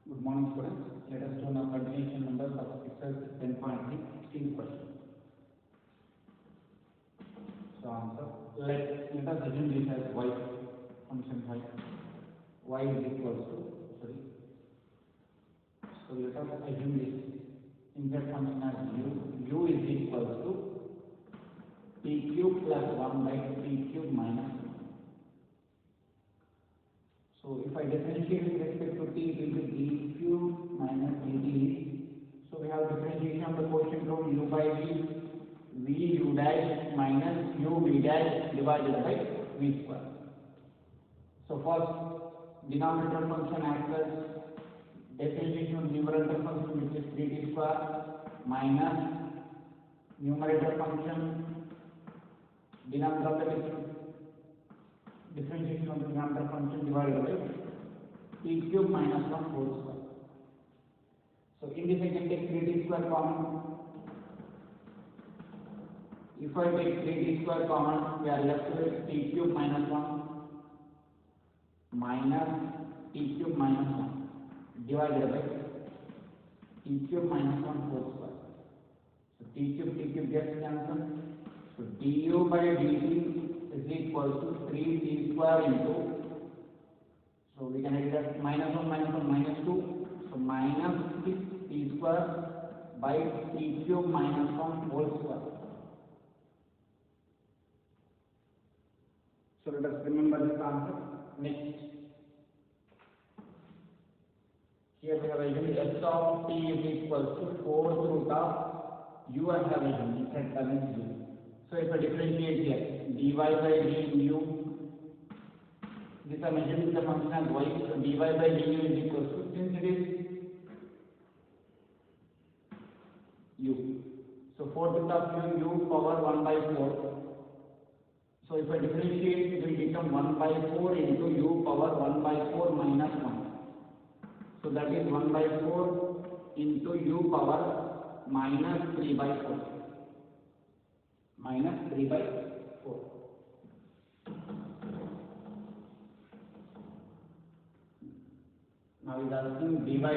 Good morning, students. Let us do now continuation numbers of exercise 10.3 16th question. So answer. Let us assume this as y function y is equals to So let us assume this inside function as u is equals to p cube plus 1 by p cube minus 1. So if I differentiate with respect to t, it will be d cube minus dt. So we have differentiation of the quotient from u by v u dash minus u v dash divided by v square. So first denominator function acts as differentiation of numerator function, which is 3t square minus numerator function denominator differentiation of the denominator function divided by t cube minus 1 whole square. So in this I can take 3t square common. If I take 3t square common, we are left with t cube minus 1 minus t cube minus 1 divided by t cube minus 1 whole square. So t cube gets cancelled. So du by dt is equal to 3t square into, so we can write that minus 1 minus 2, so minus 6t square by t cube minus 1 whole square. So let us remember this answer. Next, here we have assumed s of t is equal to 4 root of u and have assumed inside balance u. So if I differentiate here, dy by du, this I am assuming the function as y, so dy by du is equal to, since it is u, so 4 root of u power 1 by 4. So if I differentiate, it will become 1 by 4 into u power 1 by 4 minus 1. So that is 1 by 4 into u power minus 3 by 4. Minus 3 by 4. Now is asking dy by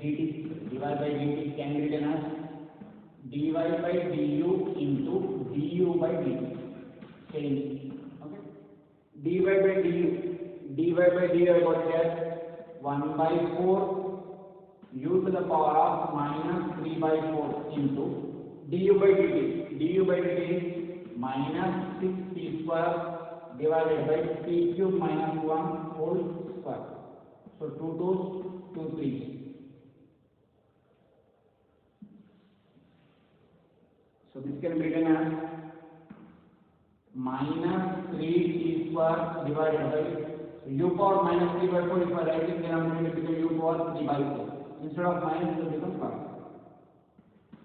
dt can be written as dy by du into du by dt. Same. Okay. dy by du I got here 1 by 4 u to the power of minus 3 by 4 into du by dt is minus 6t square divided by t cube minus 1 whole square. So 2 2s, 2 3s. So this can be written as minus 3t square divided by, so u power minus 3 by 4, if I write it, then I am going to become u power 3 by 4. Instead of minus, it will become plus.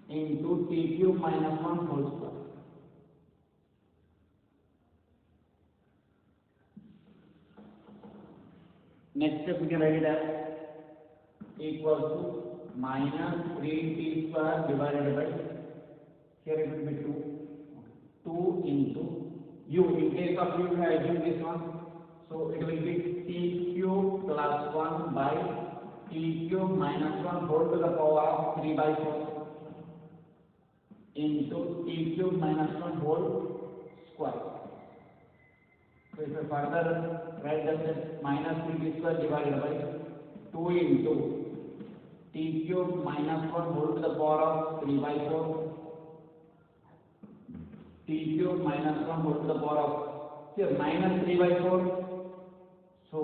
Into t cube minus 1 whole square. Next step we can write it as equals to minus 3t square divided by, here it will be 2 into u. In case of u, I assume this one, so it will be t cube plus 1 by t cube minus 1 whole to the power of 3 by 4 into t cube minus 1 whole square. So if I further write the step, minus 3t square divided by 2 into t cube minus 1 whole to the power of 3 by 4 t cube minus 1 whole to the power of, here minus 3 by 4, so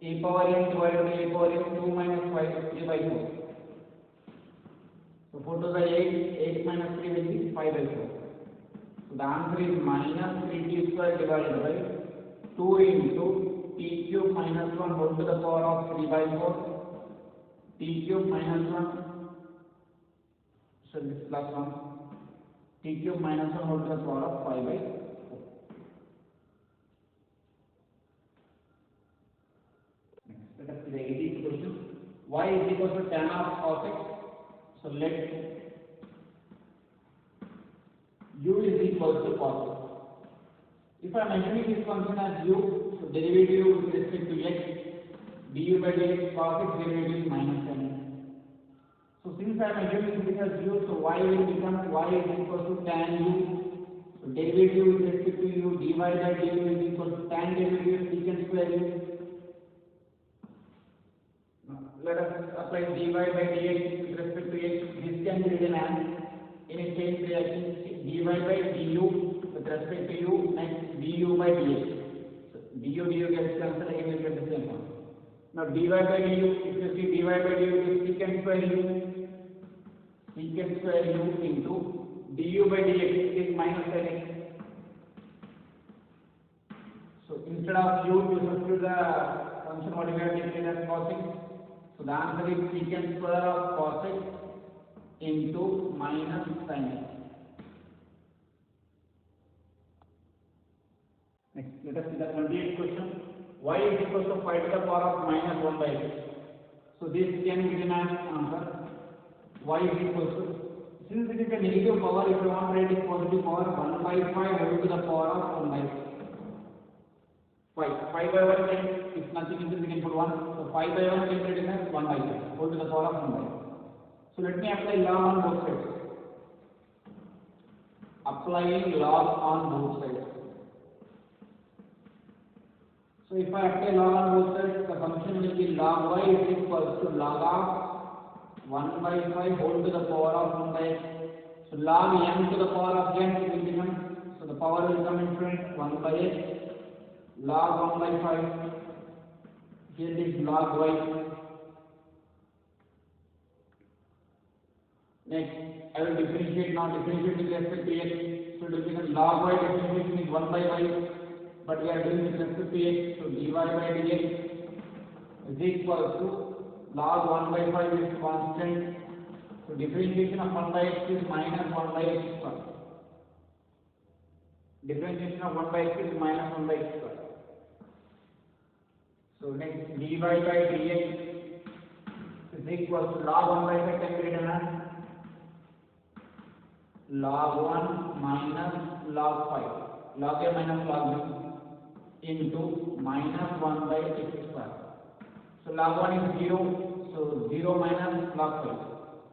a power n divided by a power n, 2 minus 5, 3 by 4. So 4 to the 8 minus 3 will be 5 by 4. So the answer is minus 3t square divided by 2 into t cube minus 1 whole to the power of 3 by 4 t cube minus 1, so this plus 1 t cube minus 1 whole to the power of 5 by 4. Next, let us see the 18th question. Y is equal to tan of cos x. So let u is equal to cos x. If I am assuming this function as u, so derivative with respect to x, du by dx cos x derivative is minus sin x. So since I am assuming this as u, so y will become y is equal to tan u. So derivative with respect to u, dy by du is equal to tan derivative secant square u. Now, let us apply dy by dx with respect to x. This can be written as in a chain reaction dy by du with respect to u, next du by dx. So du gets cancelled, again we get the same one. Now dy by du, if you see dy by du is secant square u into du by dx is minus sin x. So instead of u, you substitute the function what we have taken as cos x. So the answer is secant square of cos x into minus sin x. Next, let us see the 28th question. Y is equal to 5 to the power of minus 1 by x. So this can be given as answer. Y is equal to, since it is a negative power, if you want to write it positive power, 1 by 5 whole to the power of 1 by 5. 5 by 1 can, if nothing is we can put 1. So 5 by 1 can be written as 1 by 5 whole to the power of 1 by 5. So let me apply log on both sides. Applying log on both sides. So if I apply log on both sides, the function will be log y is equal to log of 1 by 5 whole to the power of 1 by x. So log m to the power of n will become, so the power will come in front 1 by x log 1 by 5. Here is log y. Next, I will differentiate now. Differentiate with respect to x. So it will become log y differentiation is 1 by y. But we are doing with respect to x. So dy by dx is equal to log 1 by 5 is constant. So differentiation of 1 by x is minus 1 by x square. Differentiation of 1 by x is minus 1 by x square. So next, dy by dx is equal to log 1 by 5 can be written as log 1 minus log 5. Log a minus log b into minus 1 by x square. So log 1 is 0. So 0 minus log 5.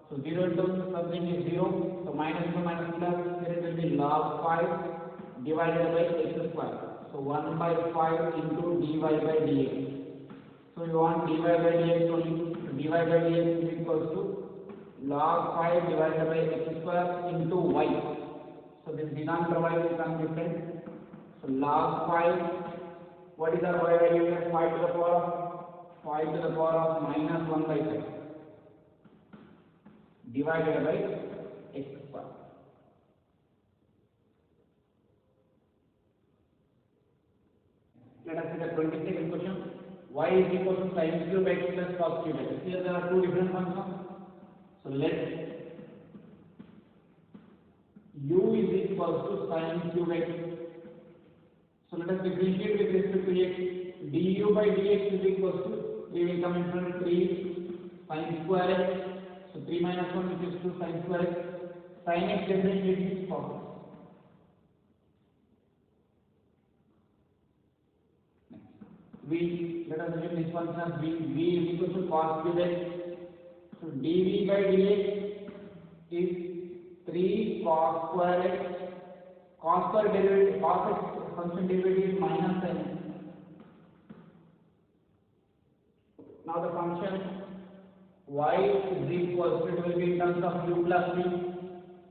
So 0 into something is 0. So minus into minus plus. Here it will be log 5 divided by x square. So 1 by 5 into dy by dx. So you want dy by dx only. So dy by dx is equal to log 5 divided by x square into y. So this denominator y will come different. So log 5. What is our y value? 5 to the power of minus 1 by 5 divided by x square. Let us see the 22nd question. Y is equal to sin cube x plus cos cube x. Here there are two different functions. So let u is equal to sin cube x. So let us differentiate with respect to x. Du by dx is equal to, we will come in front 3 sin square x. So 3 minus 1 which is 2 sin square x. Sin x differentiation is cos x. Let us assume this function as v is equal to cos cube x. So dv by dx is 3 cos square x. Cos square derivative, cos x function derivative is minus sin x. Now the function y is equal to, it will be in terms of u plus v.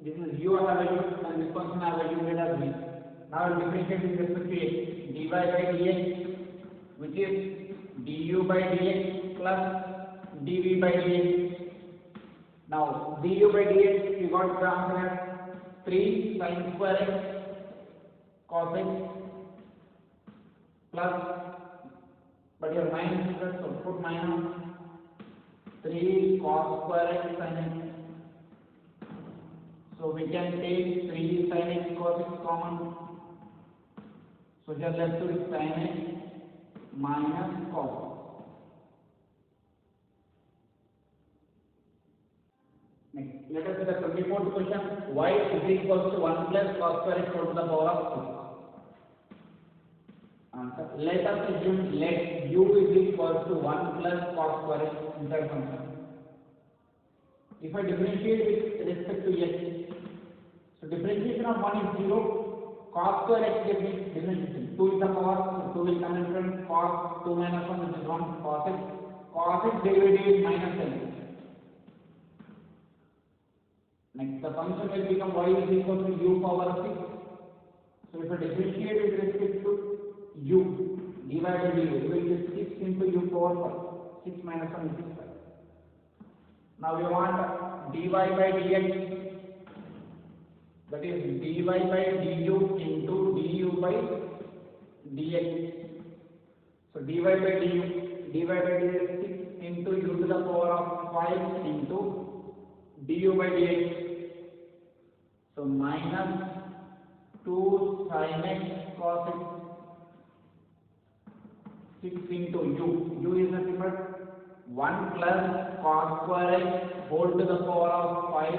This is u I have valued and this function I have valued as v. Now I will differentiate with respect to x. dy by dx, which is du by dx plus dv by dx. Now du by dx, we got the answer as 3 sin square x cos x plus, but here minus is there, so put minus 3 cos square x sin x. So we can take 3 sin x cos x common. So here left to is sin x minus cos x. Next, let us see the 24th question. Y is equal to 1 plus cos square x whole to the power of 6. answer. Let us assume let u is equal to 1 plus cos square x inside function. If I differentiate with respect to x, so differentiation of 1 is 0, cos square x gets differentiation. 2 is the power, so 2 will come in front, cos 2 minus 1 which is 1, cos x derivative is minus n. Next, the function will become y is equal to u power 6. So if I differentiate with respect to u, dy by du, it will be 6 into u power 5. 6 minus 1 is 5. Now we want dy by dx, that is dy by du into du by dx. So dy by du is 6 into u to the power of 5 into du by dx. So minus 2 sin x cos x, 6 into u is nothing but 1 plus cos square x whole to the power of 5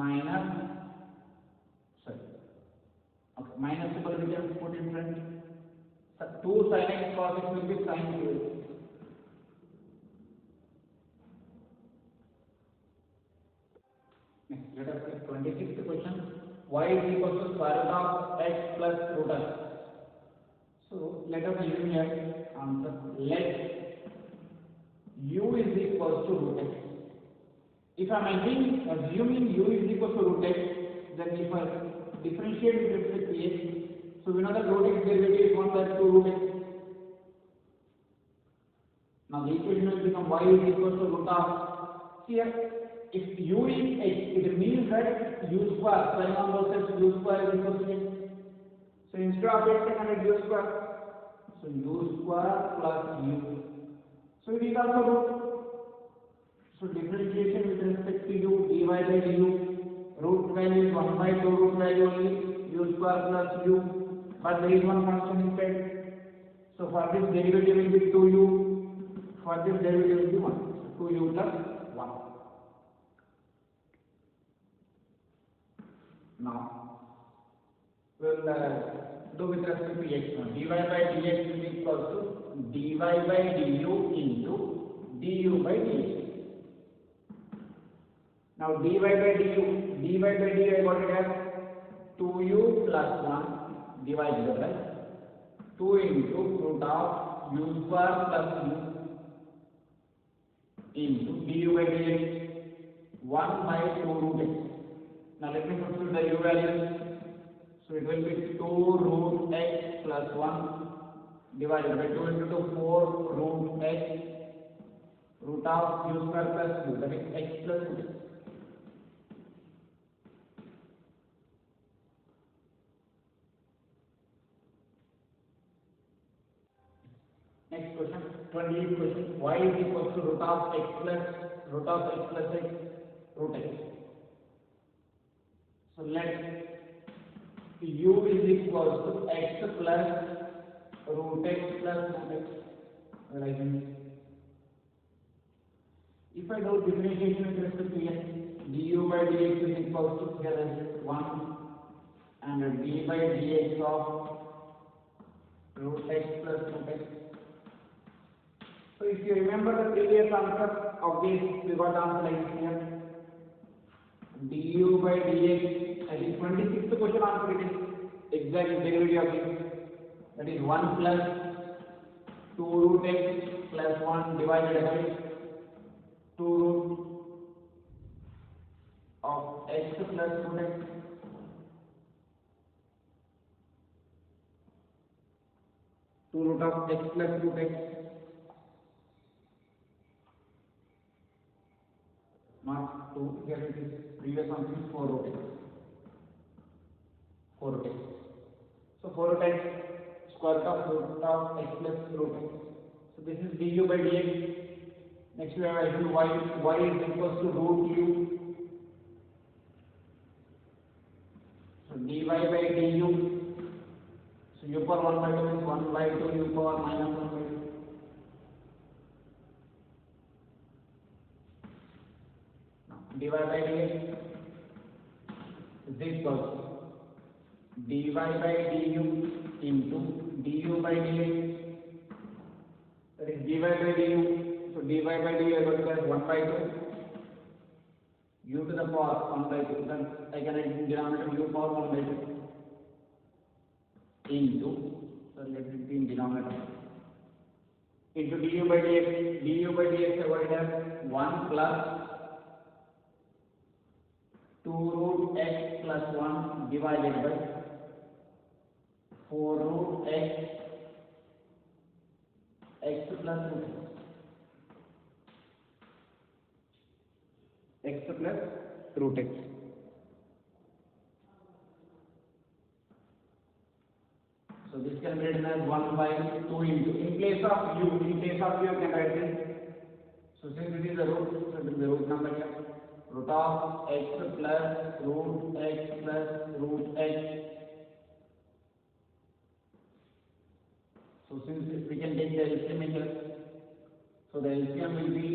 minus, minus symbol we can put in front. So 2 sin x cos x will be sin 2x. Next, let us take 26th question. Y is equal to square root of x plus root x. So let us assume here answer. Let u is equal to root x. If I am assuming u is equal to root x, then if I differentiate with respect to x, so we know that root x derivative is 1 plus 2 root x. Now the equation will become y is equal to root of, here if u is x, it means that u square, sin on both sides, u square is equal to x. So instead of x, I can write u square. So u square plus u. So it is also root. So differentiation with respect to u, dy by du, root value is 1 by 2 root value only, u square plus u, but there is one constant inside. So for this derivative will be 2u, for this derivative will be 1. So 2u plus 1. Now we will do with respect to x. Now dy by dx is equal to dy by du into du by dx. Now dy by du I got it as 2u plus 1 divided by 2 into root of u square plus u into du by dx 1 by 2 root x. Now let me substitute the u values. So it will be 2 root x plus 1 divided by 2 into 2, 4 root x root of u square plus u, that is x plus u. Next question, 28th question. Y is equal to root of x plus x root x. So let u is equal to x plus root x plus root x. If I do differentiation with respect to x, du by dx is equal to here is 1 and d by dx of root x plus root x. So if you remember the previous answer of this, we got answer like this here. Du by dx, that is 26th question answer, it is exact derivative of this. That is 1 plus 2 root x plus 1 divided by 2 root of x plus root x. Root of x plus root x. Not 2, here it is previous answer is 4 root x. 4 root x. So 4 root x square root of x plus root x. So this is du by dx. Next we have y is equal to root u. So dy by du. So u power 1 by 2 is 1 by 2 u power minus 1 by 2. Now dy by dx is equal to dy by du into du by dx. That is dy by du. So dy by du is equal to 1 by 2 u to the power 1 by 2. Then I can write in denominator u power 1 by 2 into, so let it be in denominator, into du by dx. Du by dx is what it has 1 plus 2 root x plus 1 divided by 4 root x plus root x plus root x. So this can be written as 1 by 2 into, in place of u can write it. So since it is a root, so it is the root number here. Root of x plus root x. So since we can take the LCM here, so the LCM will be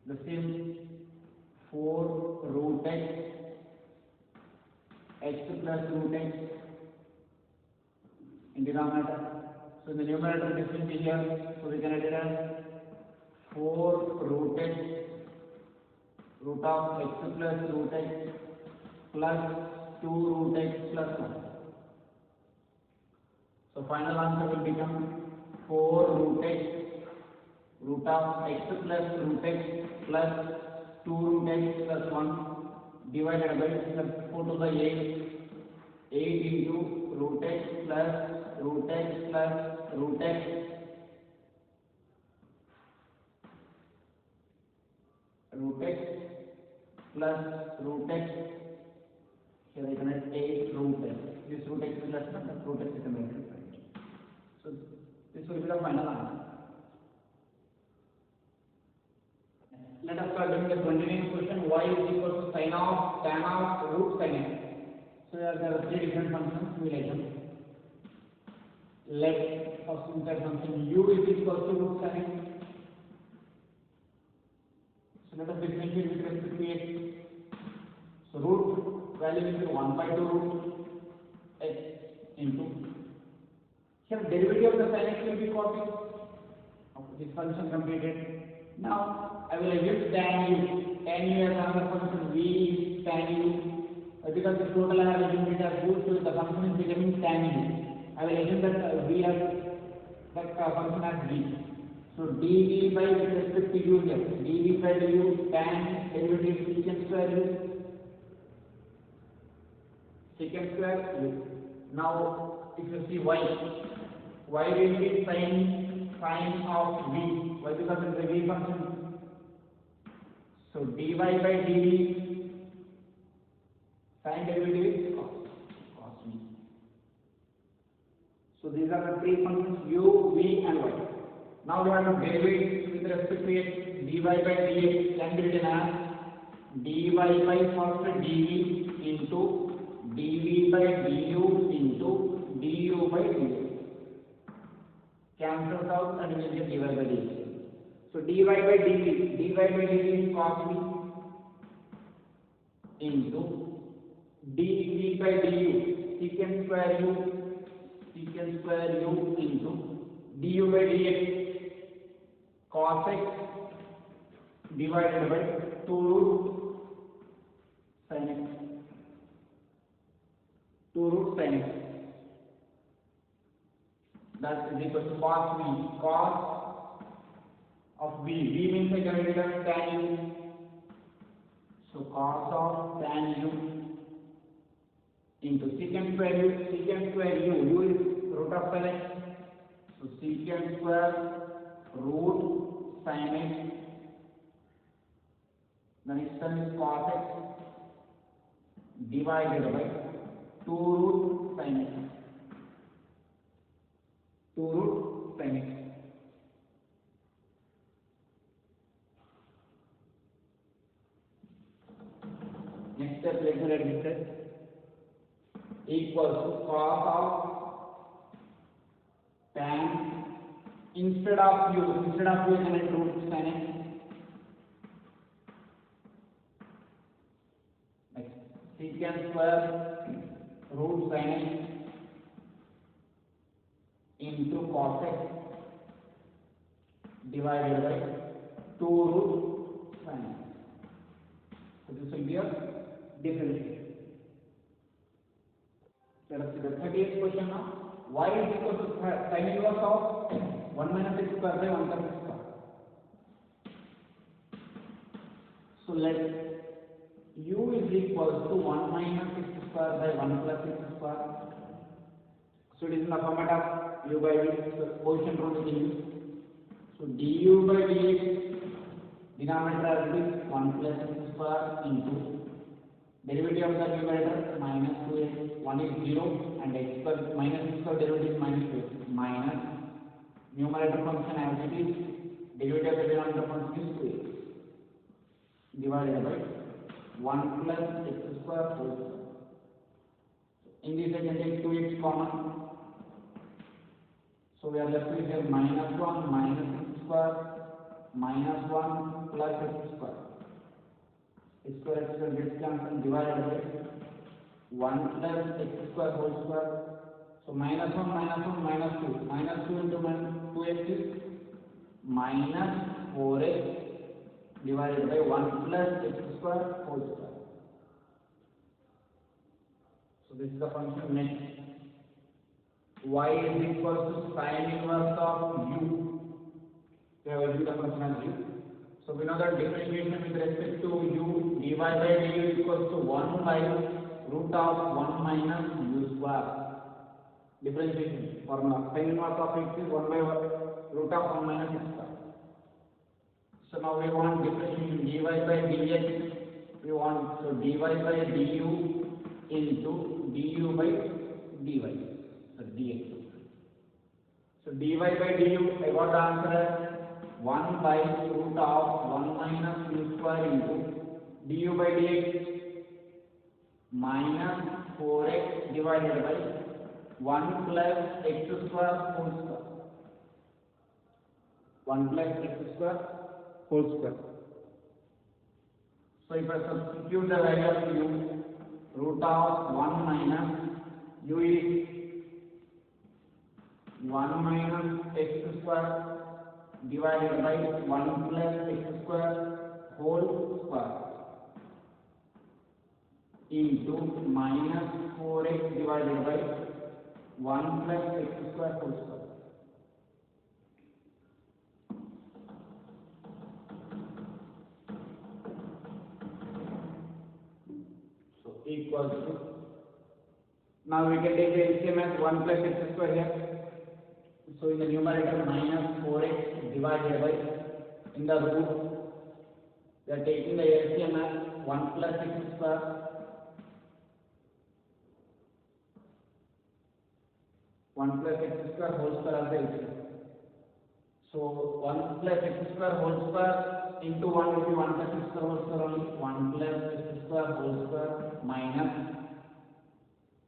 the same 4 root x plus root x in denominator. So in the numerator this will be here, so we can write it as 4 root x root of x plus root x plus 2 root x plus 1. So final answer will become 4 root x root of x plus root x plus 2 root x plus 1 divided by 4 to the 8 into root x plus root x plus root x plus root x. Here I can write 8 root x. This root x is less than that root x is right. So this will be the final answer. Let us start doing the continuing question. Y is equal to sin of tan of root sin x. So here there are 3 different functions. We will write them. Let first inside function u is equal to root sin x. So let us differentiate with respect to x. So root value will be 1 by 2 root x into, here derivative of the sin x will be cos x. Okay, this function completed. Now I will assume tan u. Tan u as another function, v is tan u. Because the total I have assumed it as root, so the function is becoming tan u. I will assume that v as that function as v. So dv by with respect to u here, dv by du tan derivative secant square u, secant square u. Now if you see y will be sin of v. Why? Because it is a v function. So dy by dv sin derivative is cos v. So these are the 3 functions u, v and y. Now we have to derivate with respect to x. Dy by dx can be written as dy by first dv into dv by du into du by dx. Cancels out and we will get dy by dx. So dy by dv is cos v into dv by du secant square u into du by dx cos x divided by 2 root sin x. 2 root sin x. That is equal to cos v. Cos of v. V means I can write it as tan u. So cos of tan u into secant square u. Secant square u. U is root of sin x. So secant square root sin x. The next term is cos x divided by 2 root sin x. 2 root sin x. Next step, let me write this as equals to cos of tan, instead of u can write root sin x. Secant square root sin x into cos x divided by 2 root sin x. So this will be a differentiation. Let us see the 38th question now. Y is equal to sin inverse of 1 minus x square by 1 plus x square. So let u is equal to 1 minus x square by 1 plus x square. So it is in the format of u by v. So quotient rule is used. So du by dx denominator as it is 1 plus x square into derivative of the numerator minus 2x, 1 is 0 and x square minus x square derivative is minus 2x minus numerator function as it is derivative of the denominator function is 2x divided by 1 plus x square whole square. In this I can take 2x common. So we are left with here minus 1 minus x square minus 1 plus x square. X square gets cancelled divided by 1 plus x square whole square. So minus 1 minus 2. Minus 2 into 2x is minus 4x divided by 1 plus x square whole square. So this is the function next. Y is equal to sin inverse of u. We have used the function as u. So we know that differentiation with respect to u dy by du is equals to 1 by root of 1 minus u square. Differentiation formula. Sin inverse of x is 1 by root of 1 minus x square. So now we want differentiation dy by dx. We want so dy by du into du by dy. So dx. So dy by du, I got the answer as 1 by root of 1 minus u square into du by dx minus 4x divided by 1 plus x square whole square. 1 plus x square whole square. So if I substitute the value of u, root of 1 minus u is 1 minus x square divided by 1 plus x square whole square into minus 4x divided by 1 plus x square whole square. So equals to, now we can take the LCM as 1 plus x square here. So in the numerator minus 4x divided by, in the root we are taking the LCM as 1 plus x square whole square as the LCM. So 1 plus x square whole square into 1 will be 1 plus x square whole square only. 1 plus x square whole square minus,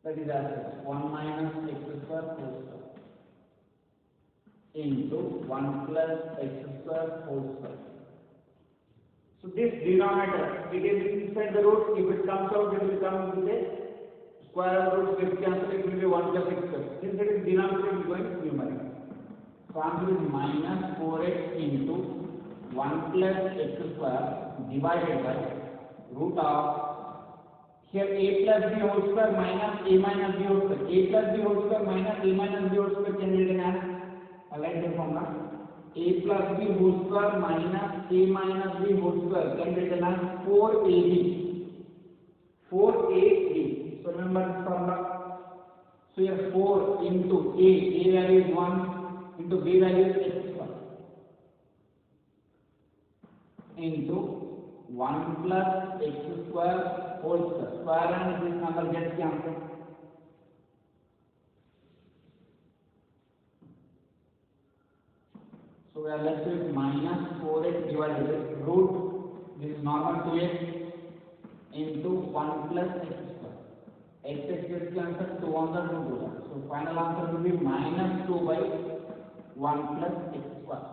that is as 1 minus x square whole square into 1 plus x square whole square. So this denominator, it is inside the root. If it comes out, it will come with a square root. If cancel, it will be 1 plus x square. Since it is denominator, it is going to numerator. So answer is minus 4x into 1 plus x square divided by root of, here a plus b whole square minus a minus b whole square. A plus b whole square minus a minus b whole square can be written as, aligned the formula, a plus b whole square minus a minus b whole square can be written as 4ab. 4ab. So remember this formula. So here 4 into a value is 1 into b value is x square into 1 plus x square whole square. Square and this number gets cancelled. So we are left with minus 4x divided by root, this is normal 2x into 1 plus x square. X gets cancelled, 2 on the 2 goes. So final answer will be minus 2 by 1 plus x square.